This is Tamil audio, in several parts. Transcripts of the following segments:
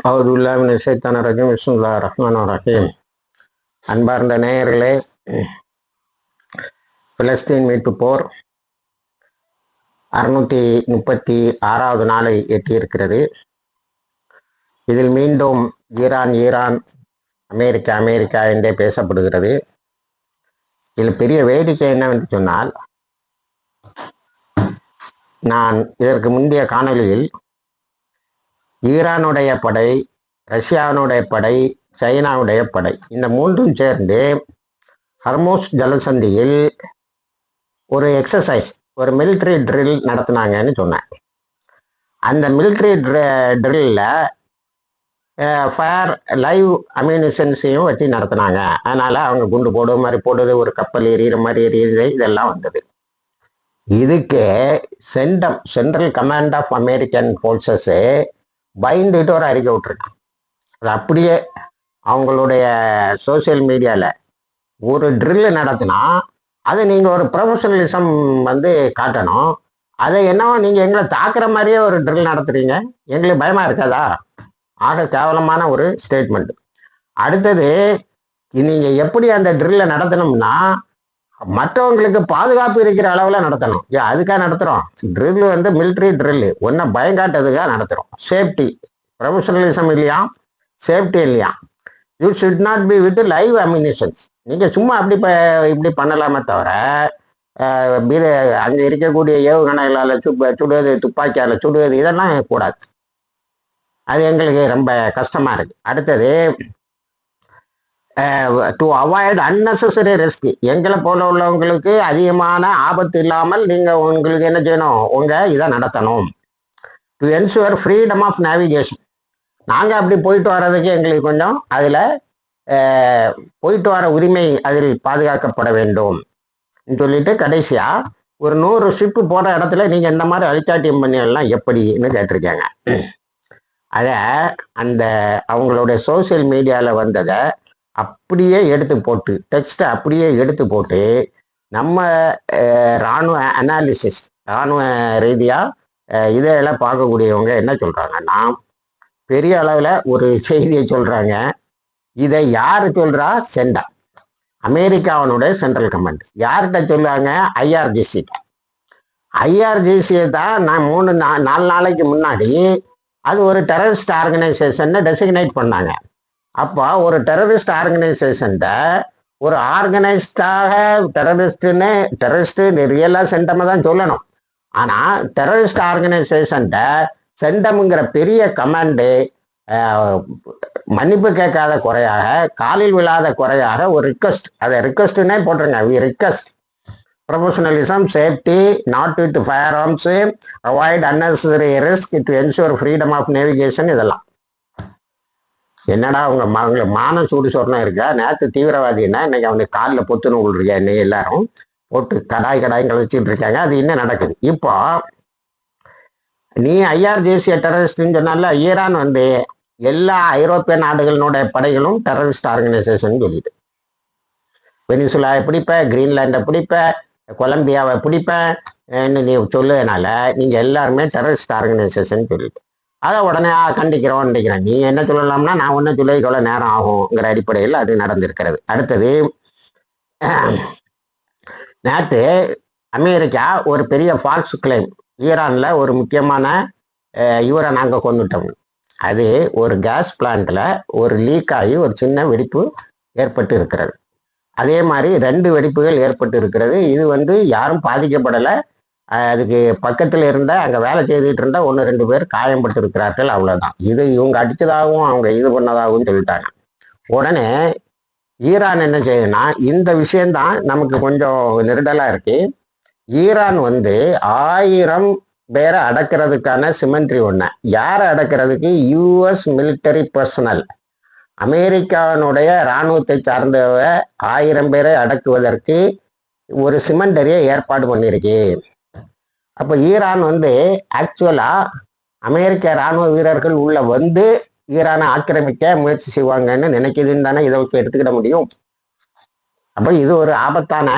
அவுதுல்லாஹி ஷைத்தானிர் ரஜீம். பிஸ்மில்லாஹிர் ரஹ்மானிர் ரஹீம். அன்பார்ந்த நேயர்களே, பிலஸ்தீன் மீட்பு போர் 636வது நாளை எட்டியிருக்கிறது. இதில் மீண்டும் ஈரான் அமெரிக்கா என்றே பேசப்படுகிறது. இதில் பெரிய வேடிக்கை என்னவென்று சொன்னால், நான் இதற்கு முந்தைய காணொலியில் ஈரானுடைய படை, ரஷ்யாவினுடைய படை, சைனாவுடைய படை, இந்த மூன்றும் சேர்ந்து ஹர்மோஸ் ஜலசந்தியில் ஒரு எக்ஸசைஸ், ஒரு மிலிட்ரி ட்ரில் நடத்தினாங்கன்னு சொன்னேன். அந்த மிலிட்ரி ட்ரில்ல ஃபயர் லைவ் அம்யூனிஷன்ஸையும் வச்சு நடத்தினாங்க. அதனால அவங்க குண்டு போடுற மாதிரி போடுது, ஒரு கப்பல் எரியிற மாதிரி எரியுது, இதெல்லாம் வந்தது. இதுக்கு central command of American forces பயந்துட்டு ஒரு அறிக்கை விட்டுருக்கு. அது அப்படியே அவங்களுடைய சோசியல் மீடியாவில் ஒரு ட்ரில்லு நடத்தினா அதை நீங்கள் ஒரு ப்ரொஃபஷனலிசம் காட்டணும். அதை என்னவோ நீங்கள் எங்களை தாக்குற மாதிரியே ஒரு ட்ரில் நடத்துறீங்க, எங்களுக்கு பயமாக இருக்காதா? ஆக கேவலமான ஒரு ஸ்டேட்மெண்ட். அடுத்தது, நீங்கள் எப்படி அந்த ட்ரில்லை நடத்தணும்னா மற்றவங்களுக்கு பாதுகாப்பு இருக்கிற அளவில் நடத்தணும். அதுக்காக நடத்துகிறோம் ட்ரில், மிலிட்ரி ட்ரில்லு ஒன்றை பயங்காட்டதுக்காக நடத்துகிறோம். சேஃப்டி, ப்ரொஃபஷனலிசம் இல்லையா, சேஃப்டி இல்லையா. You should not be with live ammunitions. நீங்கள் சும்மா இப்படி பண்ணலாமே தவிர அங்கே இருக்கக்கூடிய ஏவுகணைகளால் சுடுவது, துப்பாக்கியால் சுடுவது, இதெல்லாம் கூடாது. அது எங்களுக்கு ரொம்ப கஷ்டமாக இருக்குது. அடுத்தது, டு அவாய்ட் அன்னெசரி ரிஸ்க். எங்களை போல உள்ளவங்களுக்கு அதிகமான ஆபத்து இல்லாமல் நீங்கள் உங்களுக்கு என்ன செய்யணும், இதை நடத்தணும். To ensure freedom of navigation. நாங்கள் அப்படி போயிட்டு வர்றதுக்கு எங்களுக்கு கொஞ்சம் அதில் போயிட்டு வர உரிமை அதில் பாதுகாக்கப்பட வேண்டும் சொல்லிட்டு கடைசியாக ஒரு 100 ஷிப்பு போகிற இடத்துல நீங்கள் இந்த மாதிரி அழிச்சாட்டியம் பண்ணியெல்லாம் எப்படின்னு கேட்டிருக்காங்க. அதை அவங்களுடைய சோசியல் மீடியாவில் வந்ததை அப்படியே எடுத்து போட்டு, டெக்ஸ்ட்டை அப்படியே எடுத்து போட்டு, நம்ம இராணுவ அனாலிசிஸ், இராணுவ ரீதியாக இதெல்லாம் பார்க்கக்கூடியவங்க என்ன சொல்கிறாங்கன்னா, பெரிய அளவில் ஒரு செய்தியை சொல்கிறாங்க. இதை யார் சொல்கிறா? அமெரிக்காவினுடைய சென்ட்ரல் கமாண்ட். யார்கிட்ட சொல்லுவாங்க? ஐஆர்ஜிசி. ஐஆர்ஜிசியை தான் நான் 4 நாளைக்கு முன்னாடி அது ஒரு டெரரிஸ்ட் ஆர்கனைசேஷனை டெசிக்னேட் பண்ணாங்க. அப்போ ஒரு டெரரிஸ்ட் ஆர்கனைசேஷன்ட ஒரு ஆர்கனைஸ்டாக டெரரிஸ்ட்டு ரியலாக சென்டமை தான் சொல்லணும். ஆனால் டெரரிஸ்ட் ஆர்கனைசேஷன்ட சென்டமுங்கிற பெரிய கமாண்டு மன்னிப்பு கேட்காத குறையாக, காலில் விழாத குறையாக ஒரு ரிக்வஸ்ட், அதை ரிக்வஸ்ட்னே போட்டிருங்க. We request professionalism, safety, not with firearms, avoid unnecessary risk, to ensure freedom of navigation. இதெல்லாம் என்னடா உங்களுக்கு மானம் சூடு சொரணம் இருக்கா? நேற்று தீவிரவாதின்னா இன்னைக்கு அவனுக்கு காலில் பொத்துன்னு விழுறியா? இன்னைக்கு எல்லாரும் போட்டு கடாய் கழிச்சிட்டு இருக்காங்க. அது இன்னும் நடக்குது. இப்போ நீ ஐஆர்ஜிசி டெரரிஸ்ட்னு சொன்னால, ஈரான் எல்லா ஐரோப்பிய நாடுகளினுடைய படைகளும் டெரரிஸ்ட் ஆர்கனைசேஷன் சொல்லிட்டு, வெனிசுலாவை பிடிப்பேன், கிரீன்லாண்டை பிடிப்பேன், கொலம்பியாவை பிடிப்பேன் நீ சொல்லுறதுனால நீங்கள் எல்லாருமே டெரரிஸ்ட் ஆர்கனைசேஷன் சொல்லிட்டு அதை உடனே கண்டிக்கிறேன். நீ என்ன சொல்லலாம்னா நான் ஒன்றும் சொல்லி எவ்வளோ நேரம் ஆகுங்கிற அடிப்படையில் அது நடந்திருக்கிறது. அடுத்தது, நேற்று அமெரிக்கா ஒரு பெரிய ஃபால்ஸ் கிளைம், ஈரானில் ஒரு முக்கியமான இவரை நாங்கள் கொண்டுட்டோம். அது ஒரு கேஸ் பிளான்ட்டில் ஒரு லீக் ஆகி ஒரு சின்ன வெடிப்பு ஏற்பட்டு இருக்கிறது. அதே மாதிரி 2 வெடிப்புகள் ஏற்பட்டு இருக்கிறது. இது யாரும் பாதிக்கப்படலை. அதுக்கு பக்கத்தில் இருந்த, அங்கே வேலை செய்துட்டு இருந்தால் 1-2 பேர் காயம்பட்டு இருக்கிறார்கள், அவ்வளோதான். இது இவங்க அடித்ததாகவும் அவங்க இது பண்ணதாகவும் சொல்லிட்டாங்க. உடனே ஈரான் என்ன செய்யுதுன்னா, இந்த விஷயந்தான் நமக்கு கொஞ்சம் நெருடலாக இருக்கு. ஈரான் 1000 பேரை அடக்கிறதுக்கான சிமெண்ட்ரி ஒன்று. யாரை அடக்கிறதுக்கு? யூஎஸ் மிலிட்டரி பர்சனல், அமெரிக்காவினுடைய இராணுவத்தை சார்ந்தவ 1000 பேரை அடக்குவதற்கு ஒரு சிமெண்டரியை ஏற்பாடு பண்ணியிருக்கு. அப்போ ஈரான் ஆக்சுவலாக அமெரிக்க இராணுவ வீரர்கள் உள்ள ஈரானை ஆக்கிரமிக்க முயற்சி செய்வாங்கன்னு நினைக்குதுன்னு தானே இதை எடுத்துக்கிட முடியும். அப்போ இது ஒரு ஆபத்தான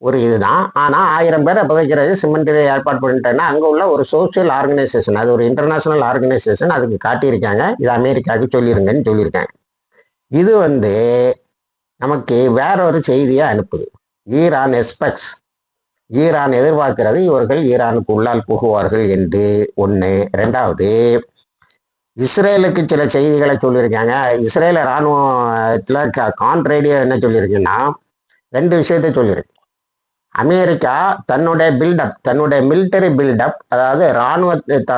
ஒரு இதுதான். ஆனால் 1000 பேரை புதைக்கிறது சிமெண்ட் ஏற்பாடு பண்ணிட்டேன்னா அங்கே உள்ள ஒரு சோசியல் ஆர்கனைசேஷன், அது ஒரு இன்டர்நேஷனல் ஆர்கனைசேஷன், அதுக்கு காட்டியிருக்காங்க. இது அமெரிக்காவுக்கு சொல்லிருங்கன்னு சொல்லியிருக்காங்க. இது நமக்கு வேற ஒரு செய்தியை அனுப்புது. ஈரான் எக்ஸ்பெக்ட்ஸ், ஈரான் எதிர்பார்க்கிறது இவர்கள் ஈரானுக்கு உள்ளால் புகுவார்கள் என்று ஒன்று. ரெண்டாவது, இஸ்ரேலுக்கு சில செய்திகளை சொல்லியிருக்காங்க. இஸ்ரேல இராணுவத்தில் கான் ரேடியோ என்ன சொல்லியிருக்குன்னா 2 விஷயத்தை சொல்லியிருக்கு. அமெரிக்கா தன்னுடைய பில்டப், தன்னுடைய மிலிட்டரி பில்டப், அதாவது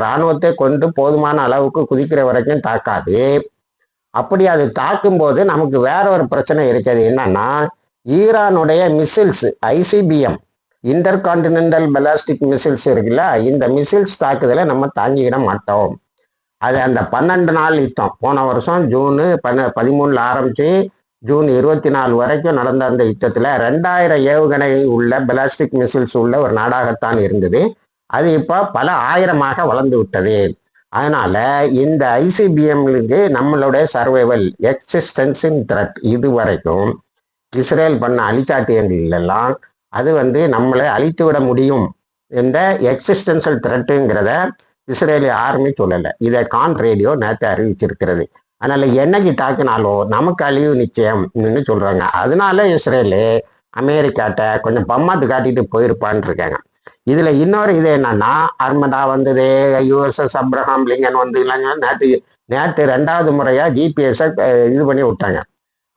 இராணுவத்தை கொண்டு போதுமான அளவுக்கு குதிக்கிற வரைக்கும் தாக்காது. அப்படி அது தாக்கும்போது நமக்கு வேற ஒரு பிரச்சனை இருக்குது. என்னன்னா, ஈரானுடைய measles ICBM, inter continental ballistic measles இருக்குல்ல, இந்த மிசில்ஸ் தாக்குதலை நம்ம தாங்கிக்கிட மாட்டோம். அது அந்த 12 நாள் யுத்தம், போன வருஷம் ஜூன் 13 ஆரம்பிச்சு ஜூன் 24 வரைக்கும் நடந்த அந்த யுத்தத்தில் 2000 ஏவுகணை உள்ள பெலாஸ்டிக் மிசில்ஸ் உள்ள ஒரு நாடாகத்தான் இருந்தது. அது இப்போ பல ஆயிரமாக வளர்ந்து விட்டது. அதனால இந்த ICBMலுக்கு நம்மளுடைய சர்வைவல் எக்ஸிஸ்டன்சிங் த்ரெட், இது வரைக்கும் இஸ்ரேல் பண்ண அழிச்சாட்டியங்கள் எல்லாம் அது நம்மளை அழித்து விட முடியும் என்ற எக்ஸிஸ்டன்சியல் த்ரெட்டுங்கிறத இஸ்ரேலிய ஆர்மி சொல்லலை. இதை கான் ரேடியோ நேற்று அறிவிச்சிருக்கிறது. அதனால என்னைக்கு தாக்கினாலும் நமக்கு அழிவு நிச்சயம்னு சொல்றாங்க. அதனால இஸ்ரேலு அமெரிக்காட்ட கொஞ்சம் பம்மாத்து காட்டிட்டு போயிருப்பான்னு இருக்காங்க. இதுல இன்னொரு இது என்னன்னா, அர்மடா வந்தது, USS அப்ரஹாம் லிங்கன் இல்லைங்க, நேற்று 2வது முறையா GPS இது பண்ணி விட்டாங்க.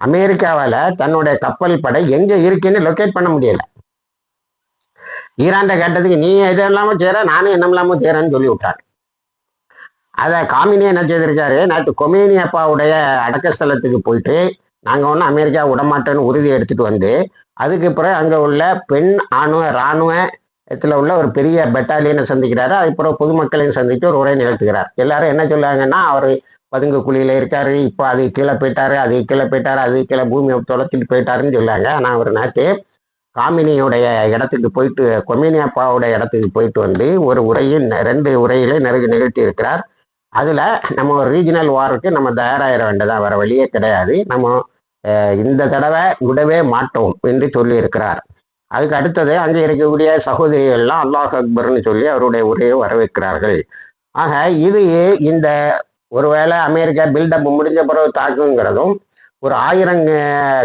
அமெரிக்காவால தன்னுடைய கப்பல் படை எங்க இருக்குன்னு லொக்கேட் பண்ண முடியல. ஈரான்ட கேட்டதுக்கு நீ எது இல்லாம சேர, நானும் என்ன இல்லாம சேரன்னு சொல்லி விட்டாங்க. அதை காமினி என்ன செய்திருக்காரு, நேற்று கொமேனி அப்பாவுடைய அடக்கஸ்தலத்துக்கு போயிட்டு நாங்கள் ஒன்றும் அமெரிக்கா விடமாட்டோன்னு உறுதி எடுத்துட்டு அதுக்கு பிறகு அங்கே உள்ள பெண் இராணுவத்தில் உள்ள ஒரு பெரிய பெட்டாலியனை சந்திக்கிறாரு. அதுக்கப்புறம் பொதுமக்களையும் சந்தித்து ஒரு உரை நிகழ்த்துகிறார். எல்லாரும் என்ன சொல்லுவாங்கன்னா, அவர் பதுங்கு குழியில் இருக்காரு, இப்போ அது கீழே போயிட்டாரு, அது கீழே போயிட்டாரு, அது கீழே பூமியை தொலைச்சிட்டு போயிட்டாருன்னு சொல்லாங்க. ஆனால் அவர் நேற்று காமினியுடைய இடத்துக்கு போயிட்டு, கொமேனி அப்பாவுடைய இடத்துக்கு போயிட்டு ஒரு உரையில் 2 உரையிலே நிகழ்த்தி இருக்கிறார். அதில் நம்ம ஒரு ரீஜனல் வாருக்கு நம்ம தயாராகிட வேண்டியதான், வேற வழியே கிடையாது, நம்ம இந்த தடவை விடவே மாட்டோம் என்று சொல்லி இருக்கிறார். அதுக்கு அடுத்தது அங்கே இருக்கக்கூடிய சகோதரிகள்லாம் அல்லாஹ் அக்பர்னு சொல்லி அவருடைய உரையை வரவேற்கிறார்கள். ஆக இது இந்த ஒருவேளை அமெரிக்கா பில்டப் முடிஞ்ச பிறகு தாக்குங்கிறதும், ஒரு 1000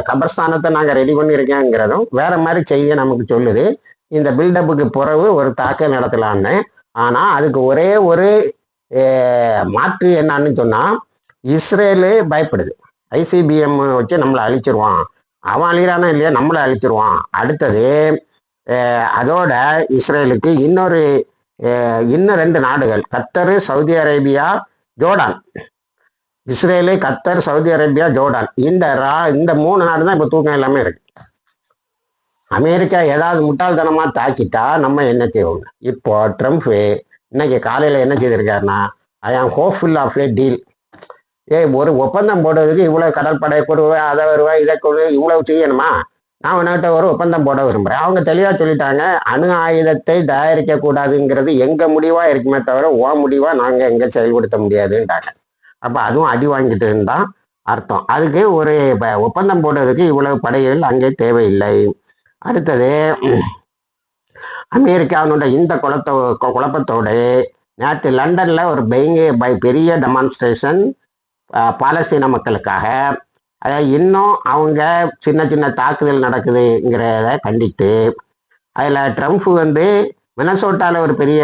கபர்ஸ்தானத்தை நாங்கள் ரெடி பண்ணியிருக்கேங்கிறதும் வேற மாதிரி செய்தியை நமக்கு சொல்லுது. இந்த பில்டப்புக்கு பிறகு ஒரு தாக்கல் நடத்தலான்னு. ஆனால் அதுக்கு ஒரே ஒரு மாற்று என்னன்னு சொன்னா, இஸ்ரேலு பயப்படுது. ICBM வச்சு நம்மளை அழிச்சிருவான், அவன் அழிகிறானா இல்லையா, நம்மளை அழிச்சிருவான். அடுத்தது அதோட இஸ்ரேலுக்கு இன்னும் 2 நாடுகள், கத்தர், சவுதி அரேபியா, ஜோர்டான். இஸ்ரேலு, கத்தர், சவுதி அரேபியா, ஜோர்டான், இந்த 3 நாடு தான் இப்போ தூக்கம் எல்லாமே இருக்கு. அமெரிக்கா ஏதாவது முட்டாள்தனமா தாக்கிட்டா நம்ம என்ன செய்வோம்? இப்போ ட்ரம்ப் இன்னைக்கு காலையில் என்ன செய்திருக்காருன்னா, ஐ ஆம் ஹோப்ஃபுல் ஆஃப் ஏ டீல். ஒரு ஒப்பந்தம் போடுறதுக்கு இவ்வளோ கடற்படை கொடுவேன், அதை வருவேன், இதை கொடுவேன், இவ்வளவு செய்யணுமா? நான் உன்கிட்ட ஒரு ஒப்பந்தம் போட விரும்புகிறேன். அவங்க தெளிவாக சொல்லிட்டாங்க, அணு ஆயுதத்தை தயாரிக்க கூடாதுங்கிறது எங்கள் முடிவாக இருக்குமே தவிர ஓ முடிவாக நாங்கள் எங்கே செயல்படுத்த முடியாதுன்றாங்க. அப்போ அதுவும் அடி வாங்கிட்டு இருந்தான் அர்த்தம். அதுக்கு ஒரு ஒப்பந்தம் போடுறதுக்கு இவ்வளவு படைகள் அங்கே தேவையில்லை. அடுத்தது, அமெரிக்காவினுடைய இந்த குழப்பத்தோடு நேற்று லண்டன்ல ஒரு பெரிய டெமான்ஸ்ட்ரேஷன் பாலஸ்தீன மக்களுக்காக. அதாவது இன்னும் அவங்க சின்ன தாக்குதல் நடக்குதுங்கிறத கண்டித்து, அதில் ட்ரம்ப் மினசோட்டாவில் ஒரு பெரிய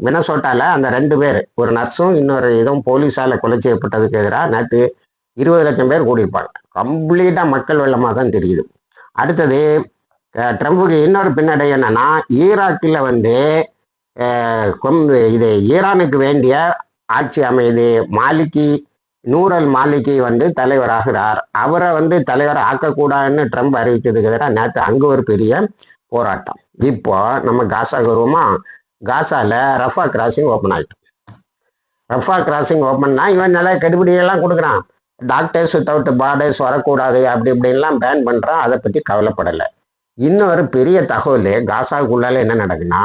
மினசோட்டாவில் அந்த 2 பேர், ஒரு நர்ஸும் இன்னொரு இதுவும் போலீஸால் கொலை செய்யப்பட்டதுக்கு எதிராக நேற்று 20 லட்சம் பேர் கூடியிருப்பாங்க. கம்ப்ளீட்டாக மக்கள் வெள்ளமாக தான் தெரியுது. அடுத்தது, ட்ரம்புக்கு இன்னொரு பின்னடை என்னன்னா, ஈராக்கில் இது ஈரானுக்கு வேண்டிய ஆட்சி அமைது. நூரல் மாலிகி தலைவராகிறார். அவரை தலைவர் ஆக்கக்கூடாதுன்னு ட்ரம்ப் அறிவிச்சதுக்கு எதிராக நேற்று அங்கே ஒரு பெரிய போராட்டம். இப்போ நம்ம காசாக்கு வருவோமா? காசால ரஃபா கிராசிங் ஓப்பன் ஆகிட்டு, ரஃபா கிராசிங் ஓப்பன்னா இவன் நல்லா கெடுபிடியெல்லாம் கொடுக்குறான். டாக்டர்ஸ் வித்தவுட் பார்டர்ஸ் வரக்கூடாது, அப்படி இப்படின்லாம் பேன் பண்ணுறான். அதை பற்றி கவலைப்படலை. இன்னொரு பெரிய தகவல், காசாவுக்குள்ளால என்ன நடக்குன்னா,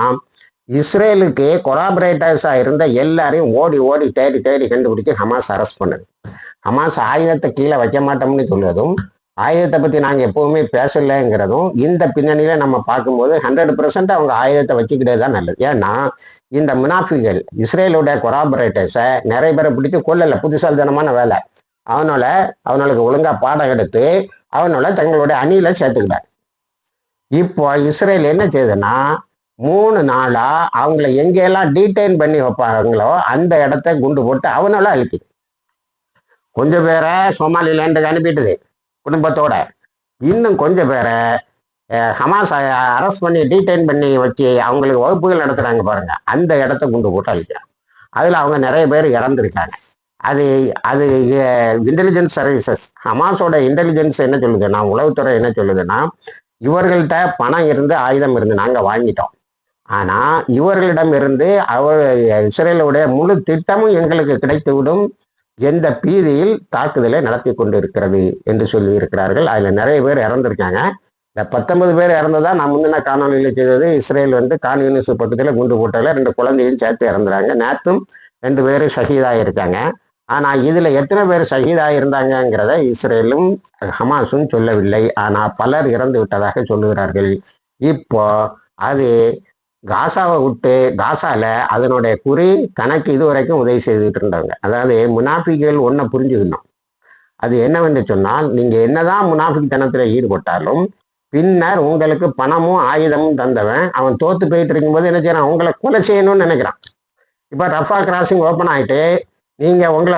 இஸ்ரேலுக்கு கொலாபரேட்டர்ஸாக இருந்த எல்லாரையும் ஓடி தேடி கண்டுபிடிச்சு ஹமாஸ் அரெஸ்ட் பண்ணுது. ஹமாஸ் ஆயுதத்தை கீழே வைக்க மாட்டோம்னு சொல்வதும், ஆயுதத்தை பற்றி நாங்கள் எப்போவுமே பேசலைங்கிறதும் இந்த பின்னணியில நம்ம பார்க்கும்போது 100% அவங்க ஆயுதத்தை வச்சுக்கிட்டே தான் நல்லது. ஏன்னா இந்த முனாஃபிகள் இஸ்ரேலுடைய கொராபரேட்டர்ஸை நிறைய பேரை பிடிச்சி கொல்லலை, புத்திசாலித்தனமான வேலை. அவனுக்கு ஒழுங்கா பாடம் எடுத்து அவனோட தங்களுடைய அணியில சேர்த்துக்கிட்டாங்க. இப்போ இஸ்ரேல் என்ன செய்யுதுன்னா 3 நாளா அவங்கள எங்கெல்லாம் டீடைன் பண்ணி வைப்பாங்களோ அந்த இடத்த குண்டு போட்டு அவனோட அழிக்குது. கொஞ்சம் பேரை சோமாலிலேண்டுக்கு அனுப்பிட்டுது குடும்பத்தோட. இன்னும் கொஞ்சம் பேரை ஹமாஸ் அரெஸ்ட் பண்ணி டீடைன் பண்ணி வச்சு அவங்களுக்கு வகுப்புகள் நடத்துறாங்க பாருங்க, அந்த இடத்த குண்டு போட்டு அழிக்கிறாங்க. அதில் அவங்க நிறைய பேர் இறந்துருக்காங்க. அது அது இன்டெலிஜென்ஸ் சர்வீசஸ், ஹமாஸோட இன்டெலிஜென்ஸ் என்ன சொல்லுதுன்னா, உளவுத்துறை என்ன சொல்லுதுன்னா, இவர்கள்ட்ட பணம் இருந்து ஆயுதம் இருந்து நாங்கள் வாங்கிட்டோம், ஆனால் இவர்களிடம் இருந்து இஸ்ரேலுடைய முழு திட்டமும் எங்களுக்கு கிடைத்துவிடும் எந்த பீதியில் தாக்குதலை நடத்தி கொண்டு இருக்கிறது என்று சொல்லி இருக்கிறார்கள். அதில் நிறைய பேர் இறந்துருக்காங்க. இந்த 19 பேர் இறந்ததா நான் முந்தின காணொலியில் செய்தது. இஸ்ரேல் கான் யூனிஸ் பக்கத்தில் குண்டு போட்டதில் 2 குழந்தையும் சேர்த்து இறந்துறாங்க. நேற்றும் 2 பேர் ஷஹீதாக இருக்காங்க. ஆனால் இதில் எத்தனை பேர் ஷஹீதாக இருந்தாங்கங்கிறத இஸ்ரேலும் ஹமாஸும் சொல்லவில்லை. ஆனால் பலர் இறந்து விட்டதாக சொல்லுகிறார்கள். இப்போ அது காசாவை விட்டு, காசால அதனுடைய குறி கணக்கு இதுவரைக்கும் உதவி செய்துட்டு இருந்தாங்க. அதாவது முனாஃபிகள் ஒன்றை புரிஞ்சுக்கணும். அது என்னவென்று சொன்னால், நீங்கள் என்னதான் முனாஃபிக்தனத்தில் ஈடுபட்டாலும் பின்னர் உங்களுக்கு பணமும் ஆயுதமும் தந்தவன் அவன் தோத்து போயிட்டு இருக்கும்போது என்ன செய்யறான், உங்களை கொலை செய்யணும்னு நினைக்கிறான். இப்போ ரஃபா கிராசிங் ஓப்பன் ஆகிட்டு நீங்கள் உங்களை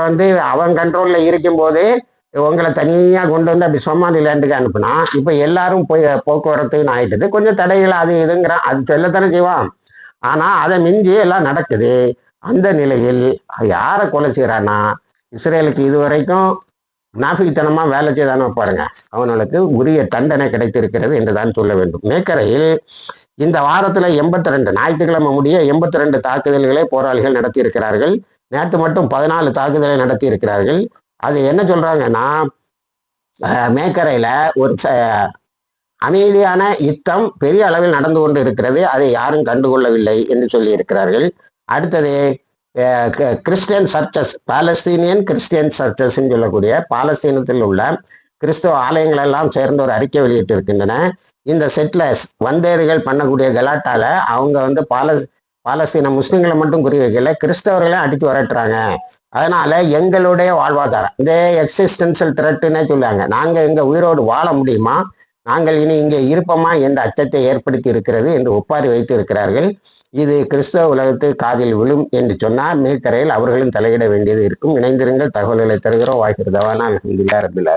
அவன் கண்ட்ரோலில் இருக்கும்போது உங்களை தனியாக கொண்டு அப்படி சோமாலிலேண்டுக்கு அனுப்புனா இப்போ எல்லாரும் போய் போக்குவரத்துன்னு ஆயிட்டுது. கொஞ்சம் தடைகள் அது இதுங்கிறான், அது சொல்லத்தானே செய்வான். ஆனால் அதை மிஞ்சி எல்லாம் நடக்குது. அந்த நிலையில் யாரை கொலை செய்கிறான்னா, இஸ்ரேலுக்கு இதுவரைக்கும் நாபித்தனமாக வேலை செய்தானோ பாருங்க, அவனுக்கு உரிய தண்டனை கிடைத்திருக்கிறது என்று தான் சொல்ல வேண்டும். மேக்கரையில் இந்த வாரத்தில் 82 ஞாயிற்றுக்கிழமை முடிய 82 தாக்குதல்களை போராளிகள் நடத்தி இருக்கிறார்கள். நேற்று மட்டும் 14 தாக்குதலை நடத்தி இருக்கிறார்கள். அது என்ன சொல்றாங்கன்னா, மேக்கரையில் ஒரு அமைதியான யுத்தம் பெரிய அளவில் நடந்து கொண்டு இருக்கிறது, அதை யாரும் கண்டுகொள்ளவில்லை என்று சொல்லி இருக்கிறார்கள். அடுத்தது கிறிஸ்டியன் சர்ச்சஸ், பாலஸ்தீனியன் கிறிஸ்டியன் சர்ச்சஸ்ன்னு சொல்லக்கூடிய பாலஸ்தீனத்தில் உள்ள கிறிஸ்தவ ஆலயங்கள் எல்லாம் சேர்ந்து ஒரு அறிக்கை வெளியிட்டு இருக்கின்றன. இந்த செட்டிலர்ஸ் வந்தேரிகள் பண்ணக்கூடிய கலாட்டால அவங்க பாலஸ்தீன முஸ்லிம்களை மட்டும் குறி வைக்கல, கிறிஸ்தவர்களையும் அடித்து வரட்டுறாங்க. அதனால எங்களுடைய வாழ்வாதாரம், இந்த எக்ஸிஸ்டன்சியல் த்ரெட்டுன்னே சொல்லுவாங்க, நாங்கள் எங்கள் உயிரோடு வாழ முடியுமா, நாங்கள் இனி இங்கே இருப்போமா என்ற அச்சத்தை ஏற்படுத்தி இருக்கிறது என்று ஒப்பாரி வைத்து இருக்கிறார்கள். இது கிறிஸ்தவ உலகத்து காதில் விழும் என்று சொன்னால் மேற்கரையில் அவர்களும் தலையிட வேண்டியது இருக்கும். இணைந்திருங்கள், தகவல்களை தருகிறோம். வாய்க்கிறதவான அல்ஹம்துலில்லாஹ் ரப்பில் ஆலமீன்.